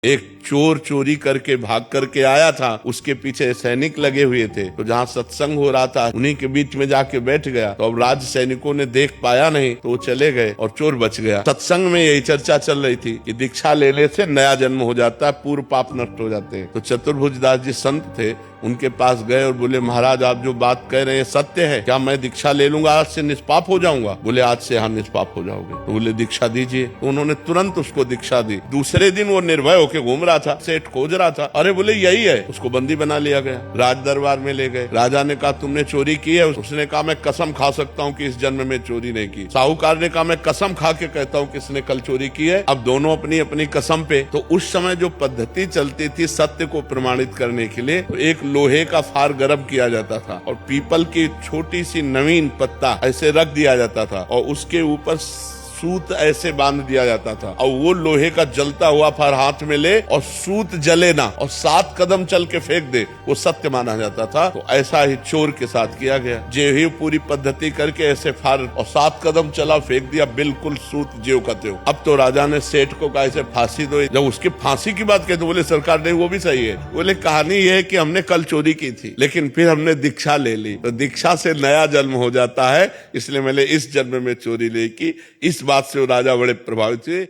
एक चोर चोरी करके भाग करके आया था, उसके पीछे सैनिक लगे हुए थे, तो जहाँ सत्संग हो रहा था उन्हीं के बीच में जाके बैठ गया। तो अब राज सैनिकों ने देख पाया नहीं तो वो चले गए और चोर बच गया। सत्संग में यही चर्चा चल रही थी कि दीक्षा लेने से नया जन्म हो जाता है, पूर्व पाप नष्ट हो जाते हैं। तो चतुर्भुज दास जी संत थे, उनके पास गए और बोले महाराज आप जो बात कह रहे हैं सत्य है क्या? मैं दीक्षा ले लूंगा, आज से निष्पाप हो जाऊंगा? बोले आज से हाँ निष्पाप हो जाओगे। तो बोले दीक्षा दीजिए। तो उन्होंने तुरंत उसको दीक्षा दी। दूसरे दिन वो निर्भय होकर घूम रहा था, सेठ खोज रहा था, अरे बोले यही है। उसको बंदी बना लिया गया, राज दरबार में ले गए। राजा ने कहा तुमने चोरी की है? उसने कहा मैं कसम खा सकता हूँ कि इस जन्म में चोरी नहीं की। साहूकार ने कहा मैं कसम खा के कहता हूँ किसने कल चोरी की है। अब दोनों अपनी अपनी कसम पे। तो उस समय जो पद्धति चलती थी सत्य को प्रमाणित करने के लिए, तो एक लोहे का फार गरम किया जाता था और पीपल की छोटी सी नवीन पत्ता ऐसे रख दिया जाता था और उसके ऊपर सूत ऐसे बांध दिया जाता था और वो लोहे का जलता हुआ फार हाथ में ले और सूत जले ना और 7 कदम चल के फेंक दे, वो सत्य माना जाता था। तो ऐसा ही चोर के साथ किया गया। जे ही पूरी पद्धति करके ऐसे फार और 7 कदम चला फेंक दिया, बिल्कुल सूत ज्यों का त्यों। अब तो राजा ने सेठ को कहा ऐसे फांसी दो। जब उसकी फांसी की बात कहते बोले सरकार नहीं वो भी सही है। बोले कहानी ये है कि हमने कल चोरी की थी लेकिन फिर हमने दीक्षा ले ली, तो दीक्षा से नया जन्म हो जाता है, इसलिए मैंने इस जन्म में चोरी नहीं की। इस बात से वो राजा बड़े प्रभावित हुए।